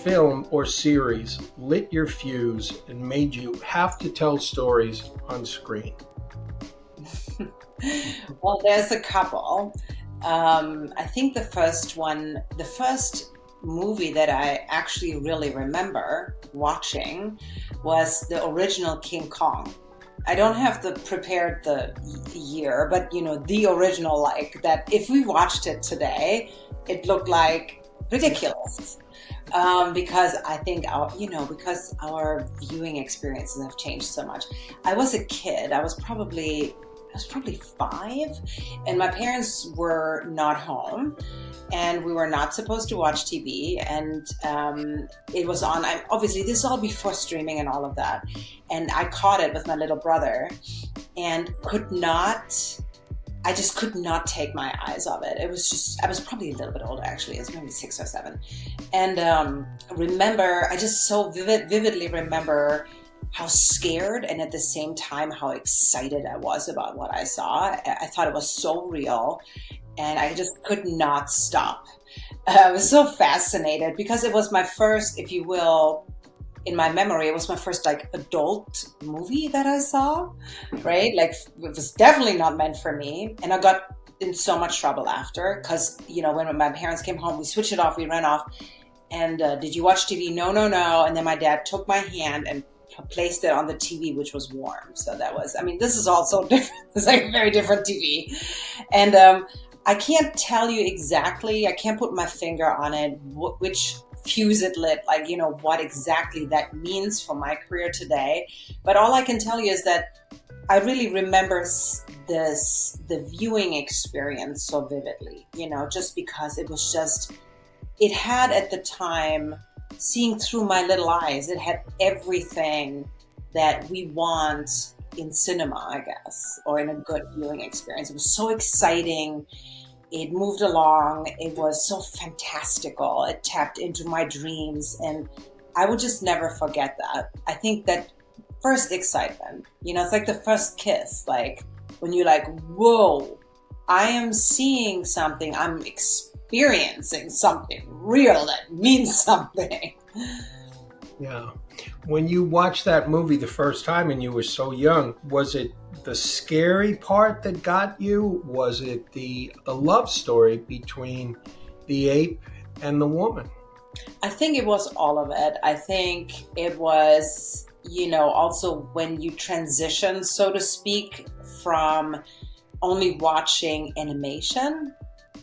film or series lit your fuse and made you have to tell stories on screen? Well, there's a couple. I think the first movie that I actually really remember watching was the original King Kong. I don't have prepared the year, but the original, like that. If we watched it today, it looked like ridiculous. Because I think because our viewing experiences have changed so much. I was a kid. I was probably 5, and my parents were not home, and we were not supposed to watch TV, and it was on. Obviously, this is all before streaming and all of that, and I caught it with my little brother, and I just could not take my eyes off it. It was just, I was probably a little bit older actually. It was maybe 6 or 7. And I just so vividly remember how scared and at the same time how excited I was about what I saw. I thought it was so real and I just could not stop. I was so fascinated because it was my first, if you will, in my memory, it was my first like adult movie that I saw, right? Like it was definitely not meant for me. And I got in so much trouble after because, when my parents came home, we switched it off, we ran off. And did you watch TV? No. And then my dad took my hand and placed it on the TV, which was warm. So that was, this is also different. It's like a very different TV. And I can't tell you exactly, I can't put my finger on it, which fuse it lit, like, what exactly that means for my career today. But all I can tell you is that I really remember the viewing experience so vividly, just because it had at the time, seeing through my little eyes, it had everything that we want in cinema, I guess, or in a good viewing experience. It was so exciting. It moved along. It was so fantastical. It tapped into my dreams. And I will just never forget that. I think that first excitement, it's like the first kiss, like when you're like, whoa, I am seeing something. I'm experiencing something real that means something. Yeah. When you watched that movie the first time and you were so young, was it the scary part that got you? Was it the love story between the ape and the woman? I think it was all of it. I think it was, also when you transition, so to speak, from only watching animation.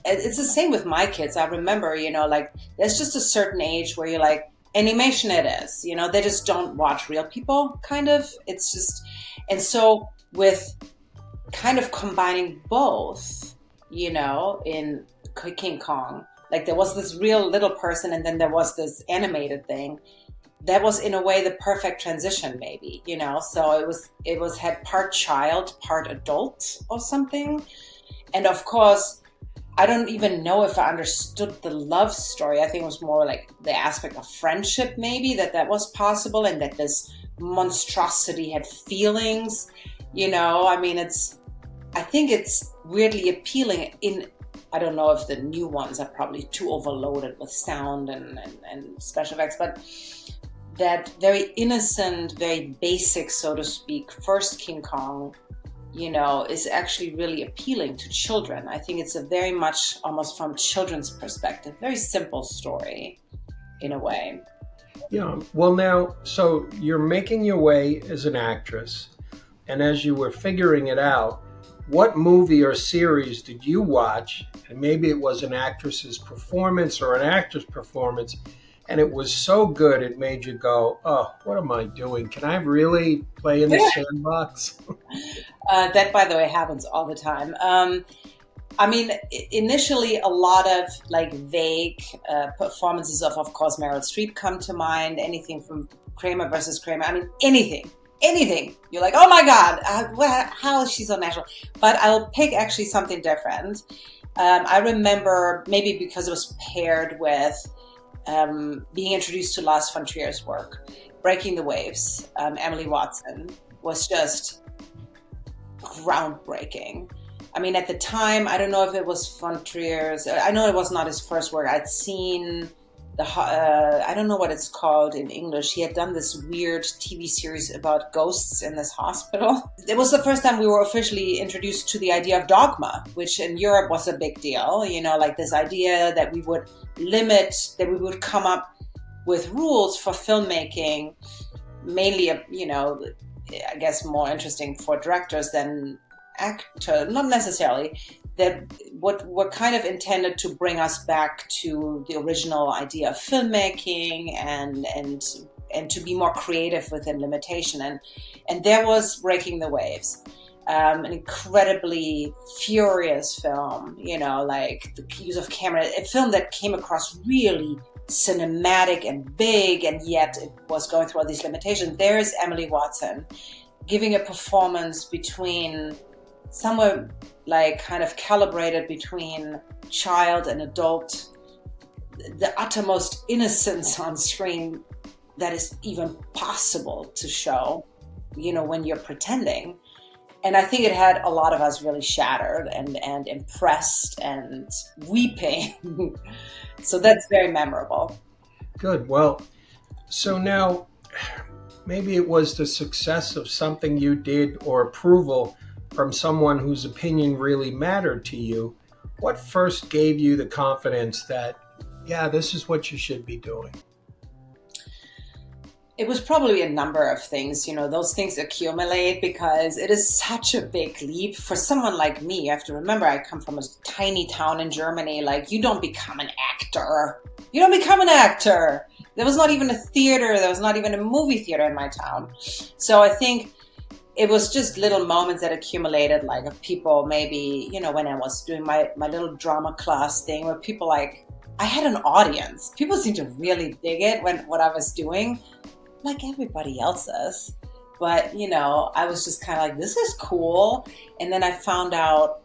It's the same with my kids. I remember, like there's just a certain age where you're like, animation it is, they just don't watch real people, kind of. It's just, and so with kind of combining both, in King Kong, like there was this real little person and then there was this animated thing. That was in a way the perfect transition, maybe, so it was had part child, part adult or something. And of course, I don't even know if I understood the love story. I think it was more like the aspect of friendship, maybe, that was possible and that this monstrosity had feelings, I think it's weirdly appealing I don't know if the new ones are probably too overloaded with sound and special effects, but that very innocent, very basic, so to speak, first King Kong, is actually really appealing to children. I think it's a very much almost from children's perspective, very simple story in a way. Yeah. Well, now, so you're making your way as an actress, and as you were figuring it out, what movie or series did you watch? And maybe it was an actress's performance or an actor's performance, and it was so good it made you go, oh, what am I doing? Can I really play in the sandbox? That, by the way, happens all the time. Initially, a lot of like vague performances of course, Meryl Streep come to mind. Anything from Kramer versus Kramer. Anything. You're like, oh my God, how is she so natural? But I'll pick actually something different. I remember, maybe because it was paired with being introduced to Lars von Trier's work, Breaking the Waves, Emily Watson, was just groundbreaking. At the time, I don't know if it was von Trier's, I know it was not his first work. I'd seen I don't know what it's called in English. He had done this weird TV series about ghosts in this hospital. It was the first time we were officially introduced to the idea of dogma, which in Europe was a big deal. Like this idea that we would come up with rules for filmmaking, mainly, I guess more interesting for directors than actors, not necessarily, that what were kind of intended to bring us back to the original idea of filmmaking and to be more creative within limitation. And there was Breaking the Waves, an incredibly furious film, like the use of camera, a film that came across really cinematic and big, and yet it was going through all these limitations. There's Emily Watson giving a performance between somewhere like kind of calibrated between child and adult, the uttermost innocence on screen that is even possible to show, when you're pretending. And I think it had a lot of us really shattered and impressed and weeping. So that's very memorable. Good. Well, so now maybe it was the success of something you did or approval from someone whose opinion really mattered to you. What first gave you the confidence that, yeah, this is what you should be doing? It was probably a number of things. Those things accumulate because it is such a big leap for someone like me. You have to remember, I come from a tiny town in Germany. Like, you don't become an actor. You don't become an actor. There was not even a theater. There was not even a movie theater in my town. So I think it was just little moments that accumulated, like of people maybe, when I was doing my little drama class thing, where people I had an audience. People seemed to really dig it what I was doing, like everybody else's. But, I was just kind of like, this is cool. And then I found out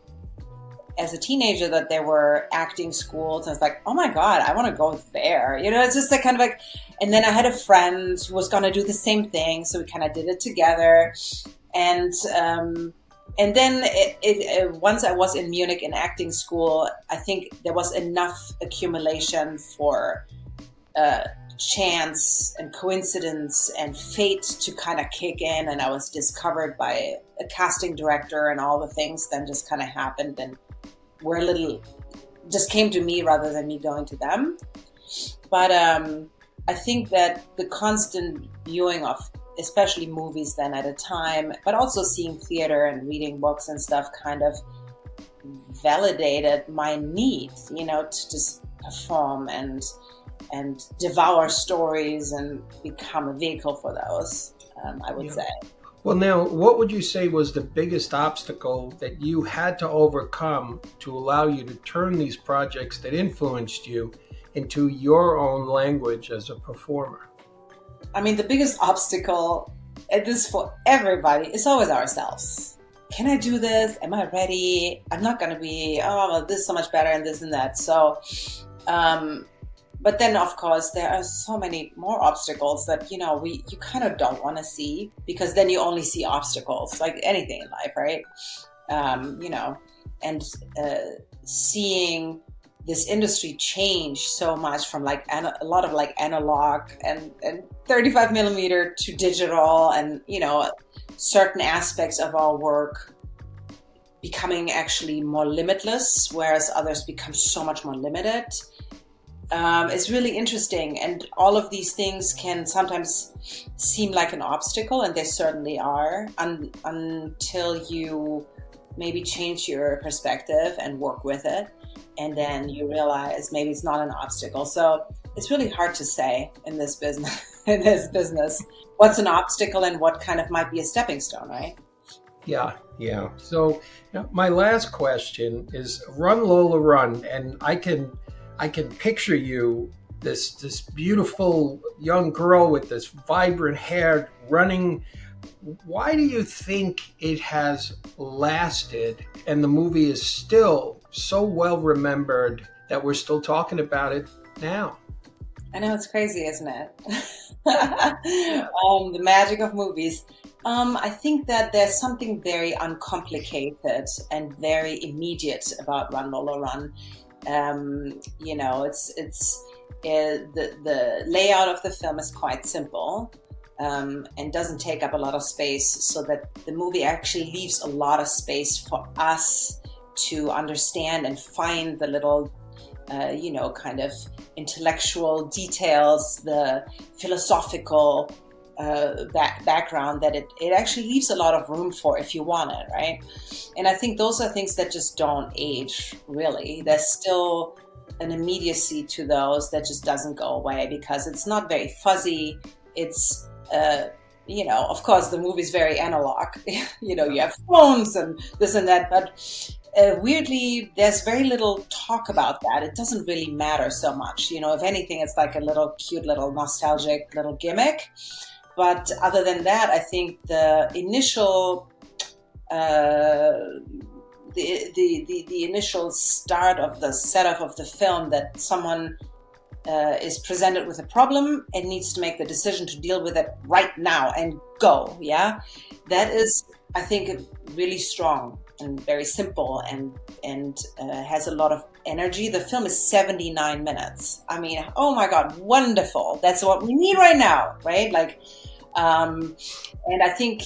as a teenager that there were acting schools. And I was like, oh my God, I want to go there. It's just like kind of like, and then I had a friend who was going to do the same thing. So we kind of did it together. And then once I was in Munich in acting school, I think there was enough accumulation for chance and coincidence and fate to kind of kick in. And I was discovered by a casting director, and all the things then just kind of happened and just came to me rather than me going to them. But I think that the constant viewing of especially movies then at a time, but also seeing theater and reading books and stuff kind of validated my need, to just perform and devour stories and become a vehicle for those, I would say. Well, now, what would you say was the biggest obstacle that you had to overcome to allow you to turn these projects that influenced you into your own language as a performer? I mean, the biggest obstacle, and this for everybody, is always ourselves. Can I do this? Am I ready? I'm not going to be, this is so much better and this and that. So, but then of course there are so many more obstacles that, you kind of don't want to see, because then you only see obstacles, like anything in life, right? And seeing this industry changed so much from a lot of analog and 35 millimeter to digital, and certain aspects of our work becoming actually more limitless, whereas others become so much more limited. It's really interesting, and all of these things can sometimes seem like an obstacle, and they certainly are, until you maybe change your perspective and work with it. And then you realize maybe it's not an obstacle. So it's really hard to say in this business, what's an obstacle and what kind of might be a stepping stone, right? Yeah. So my last question is Run Lola Run, and I can picture you, this beautiful young girl with this vibrant hair running. Why do you think it has lasted and the movie is still so well remembered that we're still talking about it now? I know, it's crazy, isn't it? The magic of movies. I think that there's something very uncomplicated and very immediate about Run Lola Run. the layout of the film is quite simple. And doesn't take up a lot of space, so that the movie actually leaves a lot of space for us to understand and find the little, kind of intellectual details, the philosophical background that it actually leaves a lot of room for if you want it, right? And I think those are things that just don't age, really. There's still an immediacy to those that just doesn't go away because it's not very fuzzy. It's of course, the movie's very analog. You have phones and this and that, but weirdly, there's very little talk about that. It doesn't really matter so much. If anything, it's like a little cute, little nostalgic little gimmick. But other than that, I think the initial, the initial start of the setup of the film, that someone is presented with a problem and needs to make the decision to deal with it right now and go. Yeah, that is, I think, really strong and very simple and has a lot of energy. The film is 79 minutes. I mean, oh my God, wonderful! That's what we need right now, right? And I think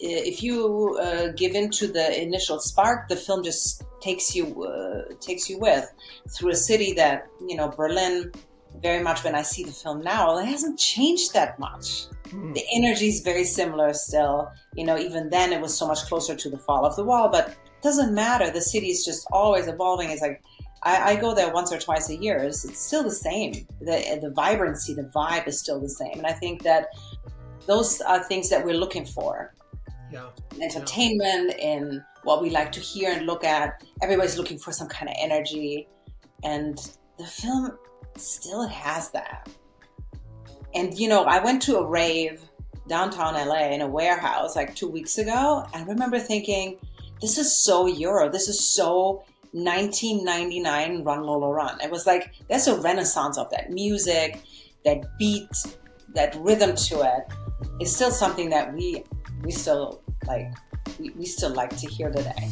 if you give into the initial spark, the film just takes you with through a city that, Berlin, very much when I see the film now, it hasn't changed that much. The energy is very similar still. Even then it was so much closer to the fall of the wall, but it doesn't matter. The city is just always evolving. It's like, I go there once or twice a year. It's still the same. The vibrancy, the vibe is still the same. And I think that those are things that we're looking for. Yeah. Entertainment and what we like to hear and look at. Everybody's looking for some kind of energy, and the film still has that. And I went to a rave downtown LA in a warehouse like 2 weeks ago. I remember thinking, this is so Euro. This is so 1999 Run Lola Run. It was like, there's a renaissance of that music, that beat, that rhythm to it. It's still something that we still like to hear today.